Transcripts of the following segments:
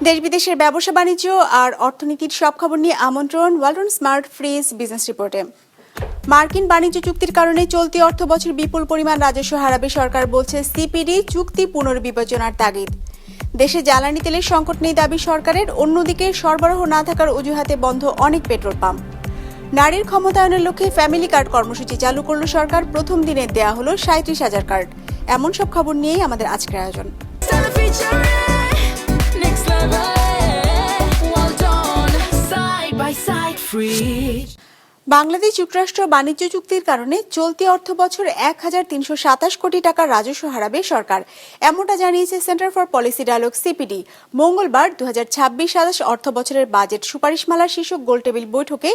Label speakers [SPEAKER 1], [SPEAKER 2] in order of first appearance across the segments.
[SPEAKER 1] দেশ বিদেশের ব্যবসা বাণিজ্য আর অর্থনীতির সব খবর নিয়ে আমন্ত্রণ ওয়ালটন স্মার্ট ফ্রিজ বিজনেস রিপোর্টে। মার্কিন বাণিজ্য চুক্তির কারণে চলতি অর্থ বছর বিপুল পরিমাণ রাজস্ব হারাবে সরকার, বলছে সিপিডি চুক্তি পুনর্বিবেচনার তাগিদ। দেশে জ্বালানি তেলের সংকট নেই দাবি সরকারের, অন্যদিকে সরবরাহ না থাকার অজুহাতে বন্ধ অনেক পেট্রোল পাম্প। নারীর ক্ষমতায়নের লক্ষ্যে ফ্যামিলি কার্ড কর্মসূচি চালু করল সরকার, প্রথম দিনে দেয়া হলো 37,000 কার্ড। এমন সব খবর নিয়েই আমাদের আজকের আয়োজন। বাংলাদেশ যুক্তরাষ্ট্র বাণিজ্য চুক্তির কারণে চলতি অর্থ বছর 1,327 কোটি টাকার রাজস্ব হারাবে সরকার, এমনটা জানিয়েছে centre for policy dialogue CPD. মঙ্গলবার 2026-27 অর্থ বছরের বাজেট সুপারিশমালার শীর্ষক গোলটেবিল বৈঠকে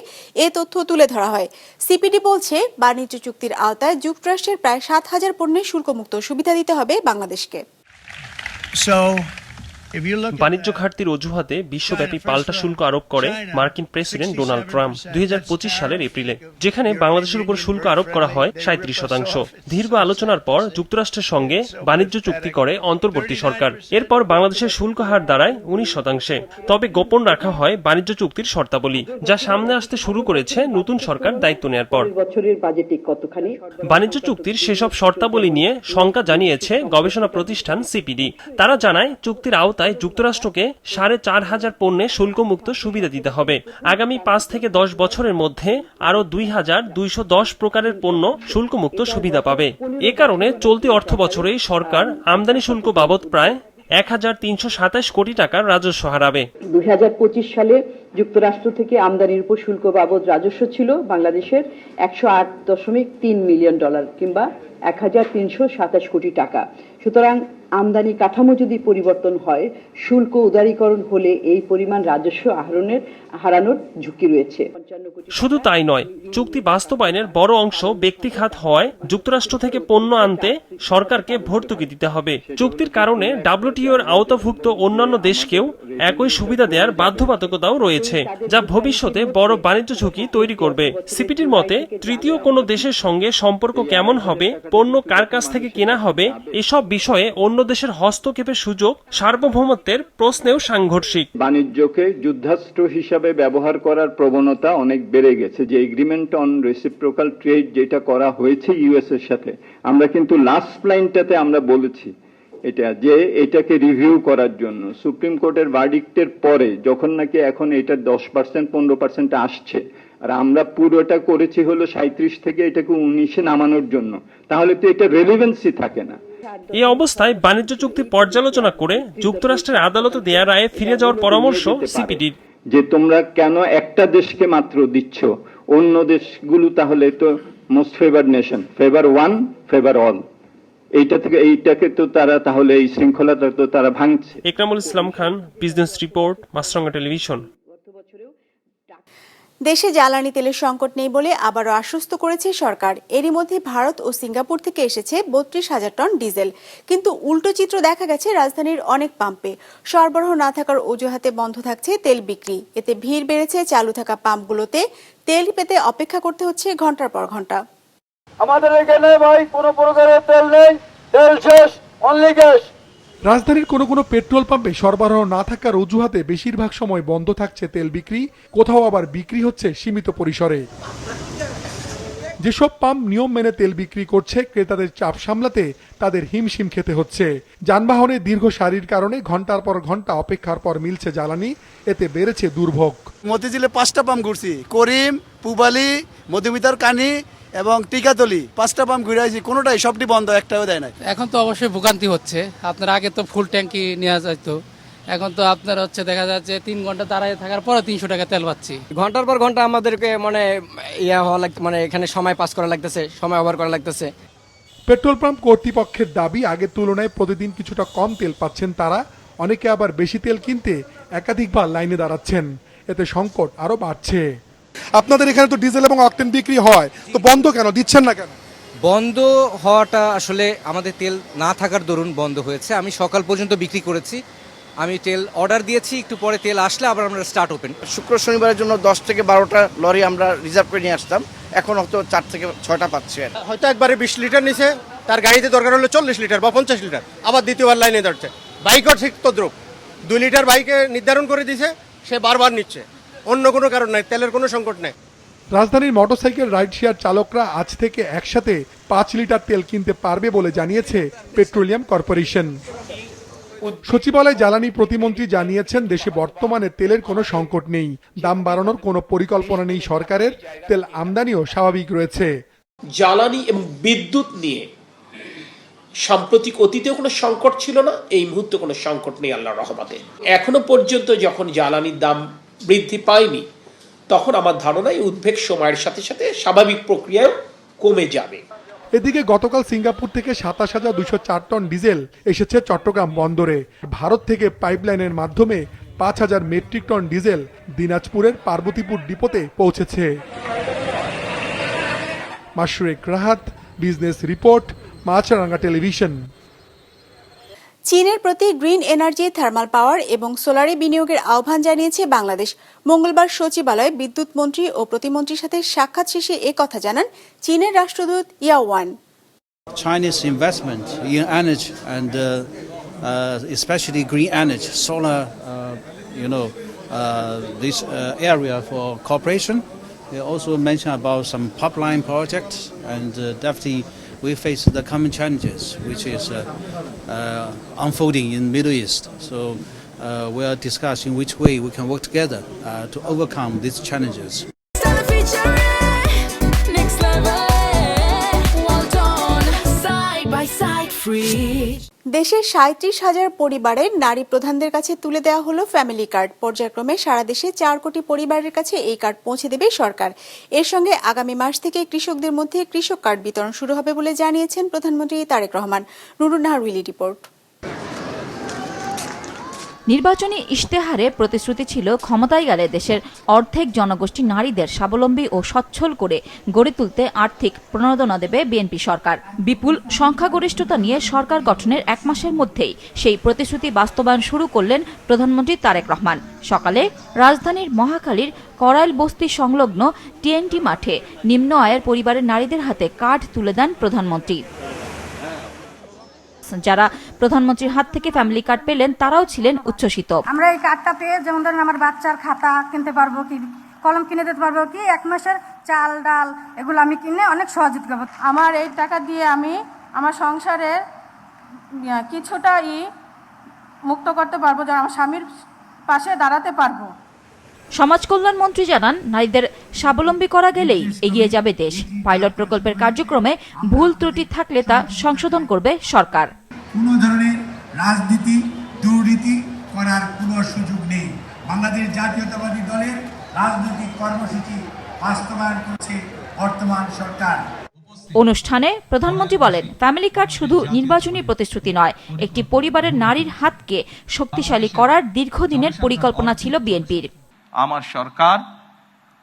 [SPEAKER 1] এ তথ্য তুলে ধরা হয়। সিপিডি বলছে, বাণিজ্য চুক্তির আওতায় যুক্তরাষ্ট্রের প্রায় 7,000 পণ্যের শুল্কমুক্ত সুবিধা দিতে হবে বাংলাদেশকে।
[SPEAKER 2] বাণিজ্য ঘাটতির অজুহাতে বিশ্বব্যাপী পাল্টা শুল্ক আরোপ করে মার্কিন প্রেসিডেন্ট ডোনাল্ড ট্রাম্প 2025 সালের এপ্রিলে, যেখানে বাংলাদেশের উপর শুল্ক আরোপ করা হয় 37%। দীর্ঘ আলোচনার পর যুক্তরাষ্ট্রের সঙ্গে বাণিজ্য চুক্তি করে অন্তর্বর্তী সরকার। এরপর বাংলাদেশের শুল্ক হার দাঁড়ায় 19%। তবে গোপন রাখা হয় বাণিজ্য চুক্তির শর্তাবলী, যা সামনে আসতে শুরু করেছে নতুন সরকার দায়িত্ব নেওয়ার পর। বাণিজ্য চুক্তির সেসব শর্তাবলী নিয়ে শঙ্কা জানিয়েছে গবেষণা প্রতিষ্ঠান সিপিডি। তারা জানায়, চুক্তির আওতায় যুক্তরাষ্ট্রকে 4,500 পণ্যে শুল্কমুক্ত সুবিধা দিতে হবে। আগামী 5 থেকে 10 বছরের মধ্যে আরও 2,210 প্রকারের পণ্য শুল্কমুক্ত সুবিধা পাবে। এ কারণে চলতি অর্থ বছরেই সরকার আমদানি শুল্ক বাবদ প্রায় 1,327 কোটি টাকার রাজস্ব হারাবে।
[SPEAKER 3] 2025 সালে যুক্তরাষ্ট্র থেকে আমদানির উপর শুল্ক বাবদ রাজস্ব ছিল বাংলাদেশের $108.3 মিলিয়ন, কিংবা 1,327 কোটি টাকা। সুতরাং আমদানি কাঠামো যদি পরিবর্তন হয়, শুল্ক উদারীকরণ হলে এই পরিমাণ রাজস্ব হারানোর ঝুঁকি রয়েছে।
[SPEAKER 2] শুধু তাই নয়, চুক্তি বাস্তবায়নের বড় অংশ ব্যক্তিখাত হওয়ায় যুক্তরাষ্ট্র থেকে পণ্য আনতে সরকারকে ভর্তুকি দিতে হবে। চুক্তির কারণে ডব্লিউটিওর আওতাভুক্ত অন্যান্য দেশকেও একই সুবিধা দেওয়ার বাধ্যবাধকতাও রয়েছে, যা ভবিষ্যতে বড় বাণিজ্য ঝুঁকি তৈরি করবে। সিপিটির মতে, তৃতীয় কোনো দেশের সঙ্গে সম্পর্ক কেমন হবে, পণ্য কার কাছ থেকে কেনা হবে, এসব বিষয়ে অন্য দেশের হস্তক্ষেপের সুযোগ সার্বভৌমত্বের প্রশ্নেও সাংঘর্ষিক।
[SPEAKER 4] বাণিজ্যকে যুদ্ধাস্ত্র হিসাবে ব্যবহার করার প্রবণতা অনেক বেড়ে গেছে। যে এগ্রিমেন্ট অন রেসিপ্রোকাল ট্রেড যেটা করা হয়েছে ইউএস এর সাথে, আমরা কিন্তু লাস্ট লাইনটাতে আমরা বলেছি এটাকে রিভিউ করার জন্য সুপ্রিম কোর্টের ভার্ডিক্টের পরে, যখন নাকি এখন এটা 10% 15% আসছে, আর আমরা পুরোটা করেছি হলো 37 থেকে এটাকে 19-এ নামানোর জন্য, তাহলে তো এটা রেলেভেন্সি থাকে না।
[SPEAKER 2] এই অবস্থায় বাণিজ্য চুক্তি পর্যালোচনা করে যুক্তরাষ্ট্রের আদালতে দেয়া রায়ে ফিরে যাওয়ার পরামর্শ সিপিডির।
[SPEAKER 4] যে তোমরা কেন একটা দেশকে মাত্র দিচ্ছ, অন্য দেশগুলো তাহলে তো most favoured nation, favour one favour all, এইটাকে তো তারা তাহলে এই শৃঙ্খলাটা তো তারা ভাঙছে।
[SPEAKER 2] Ekramul Islam Khan, business report, Maasranga television.
[SPEAKER 1] দেশে জ্বালানি তেলের সংকট নেই বলে আবারও আশ্বস্ত করেছে সরকার। এরই মধ্যে ভারত ও সিঙ্গাপুর থেকে এসেছে 32,000 টন ডিজেল, কিন্তু উল্টো চিত্র দেখা গেছে রাজধানীর অনেক পাম্পে। সরবরাহ না থাকার অজুহাতে বন্ধ থাকছে তেল বিক্রি, এতে ভিড় বেড়েছে চালু থাকা পাম্পগুলোতে। তেল পেতে অপেক্ষা করতে হচ্ছে ঘন্টার পর ঘন্টা।
[SPEAKER 5] আমাদের এখানে ভাই কোনো প্রকারের তেল নেই, তেল শেষ, অনলি গ্যাস।
[SPEAKER 6] রাজধানীর কোনো পেট্রোল পাম্পে সরবরাহ না থাকার অজুহাতে বেশিরভাগ সময় বন্ধ থাকছে তেল বিক্রি, কোথাও আবার বিক্রি হচ্ছে সীমিত পরিসরে। যেসব পাম্প নিয়ম মেনে তেল বিক্রি করছে, ক্রেতাদের চাপ সামলাতে তাদের হিমশিম খেতে হচ্ছে। যানবাহনের দীর্ঘ সারির কারণে ঘন্টার পর ঘন্টা অপেক্ষার পর মিলছে জ্বালানি, এতে বেড়েছে দুর্ভোগ।
[SPEAKER 7] মতিঝিলে 5টা পাম্প ঘুরছি, করিম, পুবালি, মধুমিতার কানি এবং টিকাতলি, 5টা পাম্প ঘুরে আসি, কোনোটাই সবটি বন্ধ, একটাও দেয় না।
[SPEAKER 8] এখন তো অবশ্যই ভোগান্তি হচ্ছে। আপনার আগে তো ফুল ট্যাঙ্কি নেওয়া যেত, এখন তো আপনার হচ্ছে দেখা যাচ্ছে 3 ঘন্টা দাঁড়ায় থাকার পরে 300 টাকা তেল পাচ্ছি।
[SPEAKER 9] ঘন্টার পর ঘন্টা আমাদেরকে এখানে সময় পাস করা লাগতেছে, সময় ওভার করা লাগতেছে।
[SPEAKER 6] পেট্রোল পাম্প কর্তৃপক্ষের দাবি, আগের তুলনায় প্রতিদিন কিছুটা কম তেল পাচ্ছেন তারা। অনেকে আবার বেশি তেল কিনতে একাধিকবার লাইনে দাঁড়াচ্ছেন, এতে সংকট আরো বাড়ছে। আপনাদের এখানে তো ডিজেল এবং অকটেন বিক্রি হয়, তো বন্ধ কেন, দিচ্ছেন না কেন?
[SPEAKER 10] বন্ধ হওয়াটা আসলে আমাদের তেল না থাকার দরুন বন্ধ হয়েছে। আমি সকাল পর্যন্ত বিক্রি করেছি, আমি তেল অর্ডার দিয়েছি, একটু পরে তেল আসলে আবার আমরা স্টার্ট ওপেন।
[SPEAKER 7] শুক্র শনিবারের জন্য 10 থেকে 12টা লরি আমরা রিজার্ভ করে নিয়ে আসতাম, এখন হয়তো 4 থেকে 6টা পাচ্ছি।
[SPEAKER 5] হয়তো একবারে 20 লিটার নিছে, তার গাড়িতে দরকার হলো 40 লিটার বা 50 লিটার, আবার দ্বিতীয়বার লাইনে দাঁড়ছে। বাইকও ঠিক তদ্রুপ, 2 লিটার বাইকে নির্ধারণ করে দিয়েছে, সে বারবার নিচ্ছে, অন্য কোনো কারণ নাই, তেলের কোনো সংকট নেই।
[SPEAKER 6] রাজধানীর মোটরসাইকেল রাইড শেয়ার চালকরা আজ থেকে একসাথে 5 লিটার তেল কিনতে পারবে বলে জানিয়েছে পেট্রোলিয়াম কর্পোরেশন। সচিবালয় জ্বালানি প্রতিমন্ত্রী জানিয়েছেন, দেশে বর্তমানে তেলের কোনো সংকট নেই, দাম বাড়ানোর কোনো পরিকল্পনা নেই সরকারের, তেল আমদানিও স্বাভাবিক রয়েছে।
[SPEAKER 11] জ্বালানি এবং বিদ্যুৎ নিয়ে সাম্প্রতিক অতীতেও কোনো সংকট ছিল না, এই মুহূর্তে কোনো সংকট নেই আল্লাহর রহমতে। এখনো পর্যন্ত যখন জ্বালানির দাম বৃদ্ধি পায়নি, তখন আমার ধারণা এই উদ্বেগ সময়ের সাথে সাথে স্বাভাবিক প্রক্রিয়ায় কমে যাবে।
[SPEAKER 6] এদিকে গতকাল সিঙ্গাপুর থেকে 27,204 টন ডিজেল এসেছে চট্টগ্রাম বন্দরে। ভারত থেকে পাইপলাইনের মাধ্যমে 5,000 মেট্রিক টন ডিজেল দিনাজপুরের পার্বতীপুর ডিপোতে পৌঁছেছে। মাশরুক রাহাত, বিজনেস রিপোর্ট, মাছরাঙ্গা টেলিভিশন।
[SPEAKER 1] চীনের প্রতি গ্রিন এনার্জি, থার্মাল পাওয়ার এবং সোলারে বিনিয়োগের আহ্বান জানিয়েছে বাংলাদেশ। মঙ্গলবার সচিবালয়ে বিদ্যুৎ মন্ত্রী ও প্রতিমন্ত্রীর সাথে সাক্ষাৎ শেষে এ কথা জানান চীনের রাষ্ট্রদূত ইয়াওয়ান।
[SPEAKER 12] Chinese investment in energy and especially green energy, solar, this area for cooperation. They also mentioned about some pipeline projects, and definitely we face the common challenges which is unfolding in Middle East. So we are discussing which way we can work together to overcome these challenges.
[SPEAKER 1] দেশের 37,000 পরিবারের নারী প্রধানদের কাছে তুলে দেওয়া হলো family card. পর্যায়ক্রমে সারা দেশে 4 কোটি পরিবারের কাছে এই কার্ড পৌঁছে দেবে সরকার। এর সঙ্গে আগামী মাস থেকে কৃষকদের মধ্যে কৃষক কার্ড বিতরণ শুরু হবে বলে জানিয়েছেন প্রধানমন্ত্রী তারেক রহমান। নুরুন নাহার উইলি রিপোর্ট।
[SPEAKER 13] নির্বাচনী ইশতেহারে প্রতিশ্রুতি ছিল ক্ষমতায় গেলে দেশের অর্ধেক জনগোষ্ঠী নারীদের স্বাবলম্বী ও সচ্ছল করে গড়ে তুলতে আর্থিক প্রণোদনা দেবে বিএনপি সরকার। বিপুল সংখ্যাগরিষ্ঠতা নিয়ে সরকার গঠনের 1 মাসের মধ্যেই সেই প্রতিশ্রুতি বাস্তবায়ন শুরু করলেন প্রধানমন্ত্রী তারেক রহমান। সকালে রাজধানীর মহাখালীর করাইল বস্তি সংলগ্ন টিএনটি মাঠে নিম্ন আয়ের পরিবারের নারীদের হাতে কার্ড তুলে দেন প্রধানমন্ত্রী। যারা প্রধানমন্ত্রীর হাত থেকে ফ্যামিলি কার্ড পেলেন তারাও ছিলেন উচ্ছ্বসিত।
[SPEAKER 14] আমরা এই কার্ডটা পেয়ে যেমন ধরেন আমার বাচ্চার খাতা কিনতে পারবো, কি কলম কিনে দিতে পারবো, কি 1 মাসের চাল ডাল এগুলো আমি কিনে অনেক সহযোগিতা করব। আমার এই টাকা দিয়ে আমি আমার সংসারের কিছুটা মুক্ত করতে পারবো, যেন আমার স্বামীর পাশে দাঁড়াতে পারবো।
[SPEAKER 13] সমাজ কল্যাণ মন্ত্রী জানান, নারীদের স্বাবলম্বী করা গেলেই এগিয়ে যাবে দেশ। পাইলট প্রকল্পের কার্যক্রমে ভুল ত্রুটি থাকলে তা সংশোধন করবে সরকার।
[SPEAKER 15] কোনো ধরনের রাজনীতি দুর্নীতি করার কোনো সুযোগ নেই। বাংলাদেশ জাতীয়তাবাদী দলের রাজনৈতিক কর্মসূচি বাস্তবায়ন করছে বর্তমান সরকার।
[SPEAKER 13] অনুষ্ঠানে প্রধানমন্ত্রী বলেন, ফ্যামিলি কার্ড শুধু নির্বাচনী প্রতিশ্রুতি নয়, একটি পরিবারের নারীর হাতকে শক্তিশালী করার দীর্ঘদিনের পরিকল্পনা ছিল বিএনপির।
[SPEAKER 16] আমার সরকার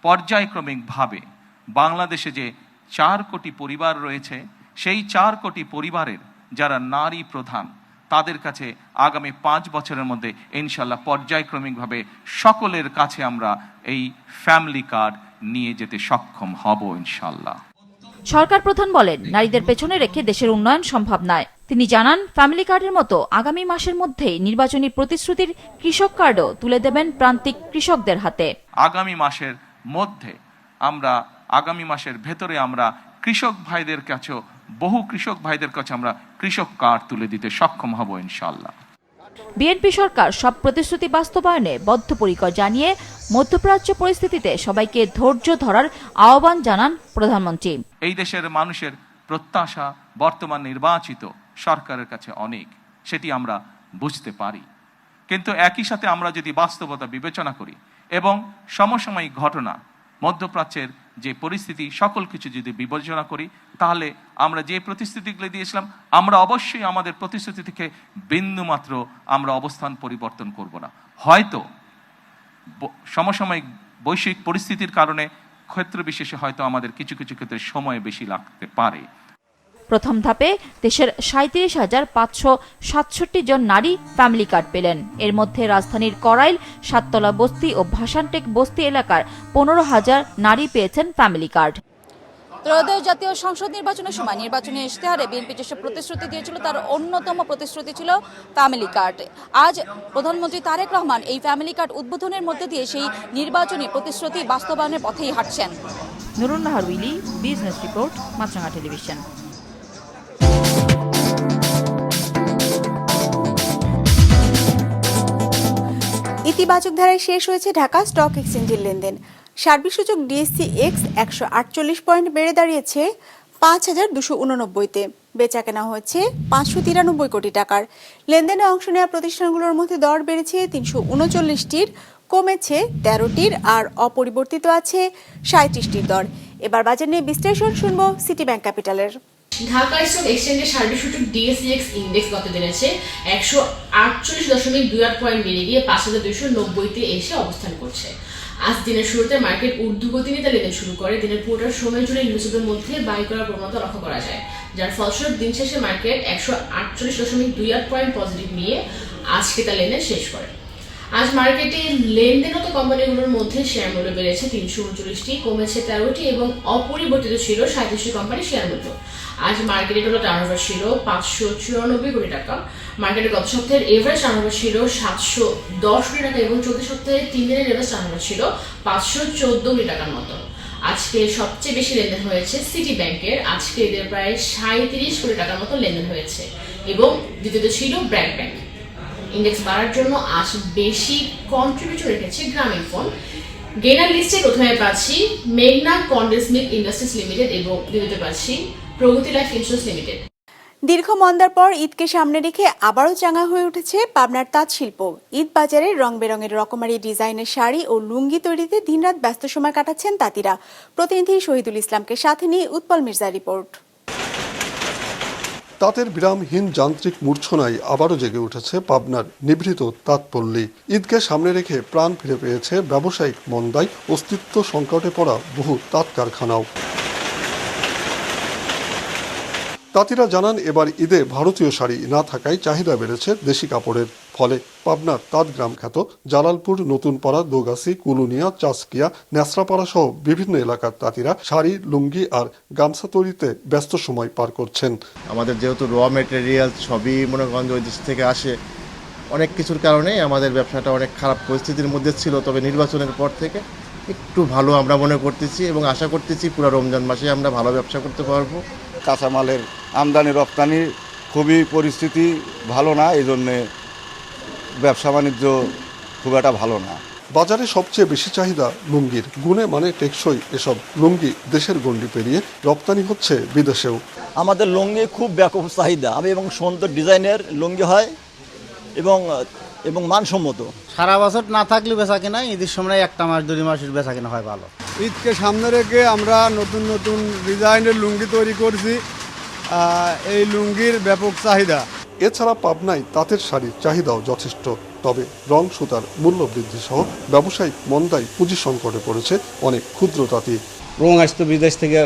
[SPEAKER 16] পর্যায়ক্রমিকভাবে বাংলাদেশে যে 4 কোটি পরিবার রয়েছে, সেই 4 কোটি পরিবারের যারা নারী প্রধান তাদের কাছে আগামী 5 বছরের মধ্যে ইনশাল্লাহ পর্যায়ক্রমিকভাবে সকলের কাছে আমরা এই ফ্যামিলি কার্ড নিয়ে যেতে সক্ষম হব ইনশাল্লাহ।
[SPEAKER 13] সরকার প্রধান বলেন, নারীদের পেছনে রেখে দেশের উন্নয়ন সম্ভব নয়। তিনি জানান, ফ্যামিলি কার্ডের মতো আগামী মাসের মধ্যেই নির্বাচনী প্রতিশ্রুতির কৃষক কার্ডও তুলে দেবেন প্রান্তিক কৃষকদের হাতে।
[SPEAKER 16] আগামী মাসের ভেতরে আমরা কৃষক ভাইদের কাছে, বহু কৃষক ভাইদের কাছে আমরা কৃষক কার্ড তুলে দিতে সক্ষম হব ইনশাআল্লাহ।
[SPEAKER 13] বিএনপি সরকার সব প্রতিশ্রুতি বাস্তবায়নে বদ্ধপরিকর জানিয়ে মধ্যপ্রাচ্য পরিস্থিতিতে সবাইকে ধৈর্য ধরার আহ্বান জানান প্রধানমন্ত্রী।
[SPEAKER 16] এই দেশের মানুষের প্রত্যাশা বর্তমান নির্বাচিত সরকারের কাছে অনেক, সেটি আমরা বুঝতে পারি। কিন্তু একই সাথে আমরা যদি বাস্তবতা বিবেচনা করি এবং সমসাময়িক ঘটনা, মধ্যপ্রাচ্যের যে পরিস্থিতি, সকল কিছু যদি বিবেচনা করি, তাহলে আমরা যে প্রতিশ্রুতিগুলো দিয়েছিলাম, আমরা অবশ্যই আমাদের প্রতিশ্রুতি থেকে বিন্দুমাত্র আমরা অবস্থান পরিবর্তন করব না। হয়তো সমসাময়িক বৈশ্বিক পরিস্থিতির কারণে ক্ষেত্র বিশেষে হয়তো আমাদের কিছু কিছু ক্ষেত্রে সময় বেশি লাগতে পারে।
[SPEAKER 13] প্রথম ধাপে দেশের 37,567 জন নারী ফ্যামিলি কার্ড পেলেন। এর মধ্যে রাজধানীর করাইল, সাততলা বস্তি ও ভাসানটেক বস্তি এলাকার 15,000 নারী পেয়েছেন ফ্যামিলি কার্ড। ত্রয়োদশ জাতীয় সংসদ নির্বাচনের সময় নির্বাচনী ইশতেহারে বিএনপি যেসব প্রতিশ্রুতি দিয়েছিল তার অন্যতম প্রতিশ্রুতি ছিল ফ্যামিলি কার্ড। আজ প্রধানমন্ত্রী তারেক রহমান এই ফ্যামিলি কার্ড উদ্বোধনের মধ্যে দিয়ে সেই নির্বাচনী প্রতিশ্রুতি বাস্তবায়নের পথেই হাঁটছেন। Nurun Nahar Willy, business report, Maasranga television.
[SPEAKER 1] ইতিবাচক ধারায় শেষ হয়েছে ঢাকা স্টক এক্সচেঞ্জের লেনদেন। সার্বিক সূচক ডিএসসি এক্স 148 পয়েন্ট বেড়ে দাঁড়িয়েছে 5289-তে। বেচা কেনা হয়েছে 593 কোটি টাকার। লেনদেনে অংশ নেওয়া প্রতিষ্ঠানগুলোর মধ্যে দর বেড়েছে 339টির, কমেছে 13টির, আর অপরিবর্তিত আছে 37টির দর। এবার বাজার নিয়ে বিশ্লেষণ শুনবো সিটি ব্যাংক ক্যাপিটালের।
[SPEAKER 17] ঢাকা স্টক এক্সচেঞ্জের সার্বিক সূচক ডিএসইএক্স ইন্ডেক্স গত দিনে 148.28 পয়েন্ট বেড়ে গিয়ে 5290-তে এসে অবস্থান করছে। আজ দিনের শুরুতে মার্কেট ঊর্ধ্বগতি নিয়ে লেনদেন শুরু করে। দিনের পুরোটার সময় জুড়ে ইনভেস্টরদের মধ্যে বাই করার প্রবণতা লক্ষ্য করা যায়, যার ফলস্বরূপ দিন শেষে মার্কেট 148.28 পয়েন্ট পজিটিভ নিয়ে আজকে তার লেনদেন শেষ করে। আজ মার্কেটে লেনদেনরত কোম্পানিগুলোর মধ্যে শেয়ার মূল্য বেড়েছে 339টি, কমেছে 13টি এবং অপরিবর্তিত ছিল 37টি কোম্পানির শেয়ার মূল্য। আজ মার্কেটে টোটাল টার্নওভার ছিল 594 কোটি টাকা। মার্কেটের গত সপ্তাহের এভারেজ টার্নওভার ছিল 710 কোটি টাকা এবং চলতি সপ্তাহে 3 দিনের এভারেজ টার্নওভার ছিল 514 কোটি টাকার মতো। আজকে সবচেয়ে বেশি লেনদেন হয়েছে সিটি ব্যাংকের। আজকে এদের প্রায় 37 কোটি টাকার মতো লেনদেন হয়েছে এবং দ্বিতীয়ত ছিল ব্র্যাক ব্যাংক। ইন্ডেক্স বাড়ার জন্য আজ বেশি কন্ট্রিবিউশন রেখেছে গ্রামীণ ফোন। গেনার লিস্টে প্রথমে পাচ্ছি মেঘনা কন্ডেন্স মিল্ক ইন্ডাস্ট্রিজ লিমিটেড এবং দ্বিতীয়তে পাচ্ছি প্রগতি লাইফ ইন্স্যুরেন্স লিমিটেড।
[SPEAKER 1] দীর্ঘ মন্দার পর ঈদকে সামনে রেখে আবারও চাঙা হয়ে উঠেছে পাবনার তাঁত শিল্প। ঈদ বাজারে রং বেরঙের রকমারি ডিজাইনের শাড়ি ও লুঙ্গি তৈরিতে দিনরাত ব্যস্ত সময় কাটাচ্ছেন তাঁতিরা। প্রতিনিধি শহীদুল ইসলামকে সাথে নিয়ে উৎপল মির্জা রিপোর্ট।
[SPEAKER 18] তাঁতের বিরামহীন যান্ত্রিক মূর্ছনায় আবারও জেগে উঠেছে পাবনার নিভৃত তাঁতপল্লী। ঈদকে সামনে রেখে প্রাণ ফিরে পেয়েছে ব্যবসায়িক মন্দায় অস্তিত্ব সংকটে পড়া বহু তাঁত কারখানাও। তাঁতিরা জানান, এবার ঈদে ভারতীয় শাড়ি না থাকায় চাহিদা বেড়েছে দেশি কাপড়ের। ফলে পাবনার তাঁতগ্রাম খ্যাত জালালপুর, নতুনপাড়া, দোগাছি, কুলুনিয়া, চাষকিয়া, ন্যাসরাপাড়া সহ বিভিন্ন এলাকার তাঁতিরা শাড়ি, লুঙ্গি আর গামছা তৈরিতে ব্যস্ত সময় পার করছেন।
[SPEAKER 19] আমাদের যেহেতু র মেটেরিয়াল সবই মনে করেন ওই দেশ থেকে আসে, অনেক কিছুর কারণে আমাদের ব্যবসাটা অনেক খারাপ পরিস্থিতির মধ্যে ছিল। তবে নির্বাচনের পর থেকে একটু ভালো আমরা মনে করতেছি এবং আশা করতেছি পুরো রমজান মাসে আমরা ভালো ব্যবসা করতে পারবো।
[SPEAKER 20] কাঁচামালের আমদানি রপ্তানি খুবই পরিস্থিতি ভালো না, এই জন্যে ব্যবসা বাণিজ্য খুব একটা ভালো না।
[SPEAKER 18] বাজারে সবচেয়ে বেশি চাহিদা লুঙ্গির। গুণে মানে টেকসই এসব লুঙ্গি দেশের গণ্ডি পেরিয়ে রপ্তানি হচ্ছে বিদেশেও।
[SPEAKER 21] আমাদের লুঙ্গি খুব ব্যাপক চাহিদা এবং সুন্দর ডিজাইনের লুঙ্গি হয় এবং মানসম্মত।
[SPEAKER 22] সারা বছর না থাকলে বেচা কেনা ঈদের সময় একটা মাস 2 মাসের বেচা কেনা হয় ভালো।
[SPEAKER 5] ঈদকে সামনে রেখে আমরা নতুন নতুন ডিজাইনের লুঙ্গি তৈরি করছি, এই লুঙ্গির ব্যাপক চাহিদা।
[SPEAKER 18] এছাড়া পাবনায় তাঁতের শাড়ির চাহিদাও যথেষ্ট। তবে রং সুতার মূল্য বৃদ্ধি সহ ব্যবসায়িক মন্দায় পুঁজি সংকটে পড়েছে অনেক ক্ষুদ্র তাঁতি।
[SPEAKER 23] রং আসতো বিদেশ থেকে,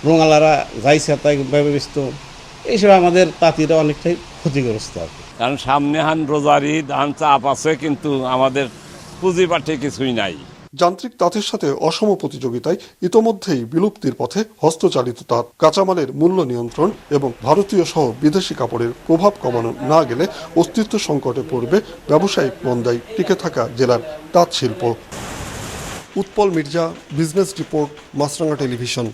[SPEAKER 23] রঙালারা যাইছে তাই ব্যবহৃত, এইসব আমাদের তাঁতিরা অনেকটাই ক্ষতিগ্রস্ত আর কি।
[SPEAKER 24] কারণ সামনে রোজারি ধান চাপ আছে, কিন্তু আমাদের পুঁজিপাঠে কিছুই নাই।
[SPEAKER 18] যান্ত্রিক তাঁতের সাথে অসম প্রতিযোগিতায় ইতোমধ্যেই বিলুপ্তির পথে হস্তচালিত তাঁত। কাঁচামালের মূল্য নিয়ন্ত্রণ এবং ভারতীয় সহ বিদেশি কাপড়ের প্রভাব কমানো না গেলে অস্তিত্ব সংকটে পড়বে ব্যবসায়িক মন্দায় টিকে থাকা জেলার তাঁত শিল্প। Utpal Mirza, business report, Maasranga television.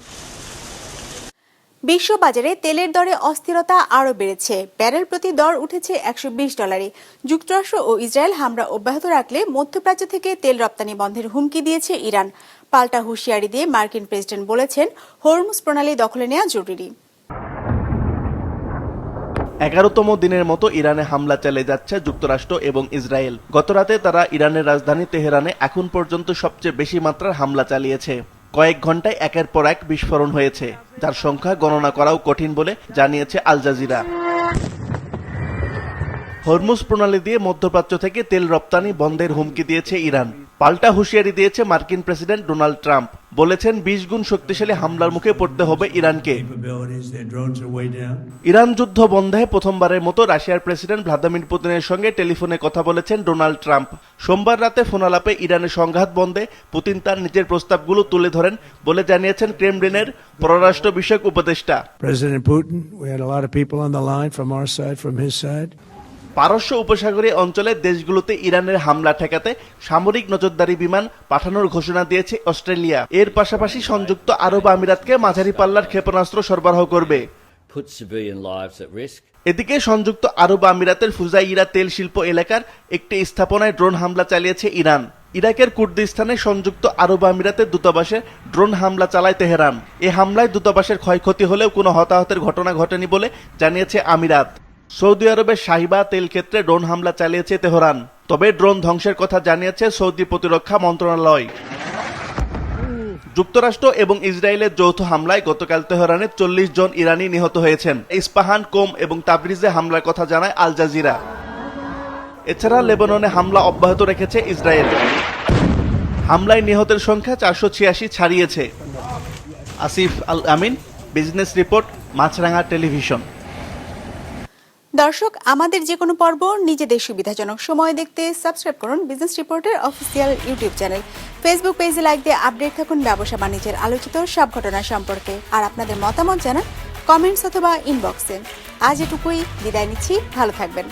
[SPEAKER 1] বিশ্ববাজারে তেলের দরে অস্থিরতা আরও বেড়েছে। ব্যারেল প্রতি দর উঠেছে $120। যুক্তরাষ্ট্র ও ইসরায়েল হামলা অব্যাহত রাখলে মধ্যপ্রাচ্য থেকে তেল রপ্তানি বন্ধের হুমকি দিয়েছে ইরান। পাল্টা হুঁশিয়ারি দিয়ে মার্কিন প্রেসিডেন্ট বলেছেন, হরমুজ প্রণালী দখলে নেওয়া জরুরি।
[SPEAKER 25] 11তম দিনের মতো ইরানে হামলা চালিয়ে যাচ্ছে যুক্তরাষ্ট্র এবং ইসরায়েল। গতরাতে তারা ইরানের রাজধানী তেহরানে এখন পর্যন্ত সবচেয়ে বেশি মাত্রার হামলা চালিয়েছে। কয়েক ঘন্টায় একের পর এক বিস্ফোরণ হয়েছে, যার সংখ্যা গণনা করাও কঠিন বলে জানিয়েছে আল জাজিরা। হরমুজ প্রণালী দিয়ে মধ্যপ্রাচ্য থেকে তেল রপ্তানি বন্ধের হুমকি দিয়েছে ইরান। পাল্টা হুঁশিয়ারি দিয়েছে মার্কিন প্রেসিডেন্ট ডোনাল্ড ট্রাম্প। বলেছেন 20 গুণ শক্তিশালী হামলার মুখে পড়তে হবে ইরানকে। ইরান যুদ্ধ বন্ধে প্রথমবারের মতো রাশিয়ার প্রেসিডেন্ট ভ্লাদিমির পুতিনের সঙ্গে টেলিফোনে কথা বলেছেন ডোনাল্ড ট্রাম্প। সোমবার রাতে ফোনালাপে ইরানের সংঘাত বন্ধে পুতিন তার নিজের প্রস্তাবগুলো তুলে ধরেন বলে জানিয়েছেন ক্রেমলিনের পররাষ্ট্র বিষয়ক উপদেষ্টা।
[SPEAKER 2] President Putin, we had a lot of people on the line from our side, from his side.
[SPEAKER 25] পারস্য উপসাগরীয় অঞ্চলের দেশগুলোতে ইরানের হামলা ঠেকাতে সামরিক নজরদারি বিমান পাঠানোর ঘোষণা দিয়েছে অস্ট্রেলিয়া। এর পাশাপাশি সংযুক্ত আরব আমিরাতকে মাঝারি পাল্লার ক্ষেপণাস্ত্র সরবরাহ করবে। এদিকে সংযুক্ত আরব আমিরাতের ফুজাইরা তেল শিল্প এলাকার একটি স্থাপনায় ড্রোন হামলা চালিয়েছে ইরান। ইরাকের কুর্দিস্তানে সংযুক্ত আরব আমিরাতের দূতাবাসে ড্রোন হামলা চালায় তেহরান। এই হামলায় দূতাবাসের ক্ষয়ক্ষতি হলেও কোনো হতাহতের ঘটনা ঘটেনি বলে জানিয়েছে আমিরাত। সৌদি আরবের শাহিবা তেল ক্ষেত্রে ড্রোন হামলা চালিয়েছে তেহরান। তবে ড্রোন ধ্বংসের কথা জানিয়েছে সৌদি প্রতিরক্ষা মন্ত্রণালয়। যুক্তরাষ্ট্র এবং ইসরায়েলের যৌথ হামলায় গতকাল তেহরানে 40 জন ইরানি নিহত হয়েছেন। ইস্পাহান, কোম এবং তাবরিজে হামলার কথা জানায় আল জাজিরা। এছাড়া লেবাননে হামলা অব্যাহত রেখেছে ইসরায়েল। হামলায় নিহতের সংখ্যা 486 ছাড়িয়েছে। আসিফ আল আমিন, বিজনেস রিপোর্ট, মাছরাঙা টেলিভিশন।
[SPEAKER 1] দর্শক, আমাদের যে কোনো পর্ব নিজেদের সুবিধাজনক সময় দেখতে সাবস্ক্রাইব করুন বিজনেস রিপোর্টের অফিসিয়াল ইউটিউব চ্যানেল। ফেসবুক পেজে লাইক দিয়ে আপডেট থাকুন ব্যবসা বাণিজ্যের আলোচিত সব ঘটনা সম্পর্কে। আর আপনাদের মতামত জানান কমেন্টস অথবা ইনবক্সে। আজ এটুকুই, বিদায় নিচ্ছি, ভালো থাকবেন।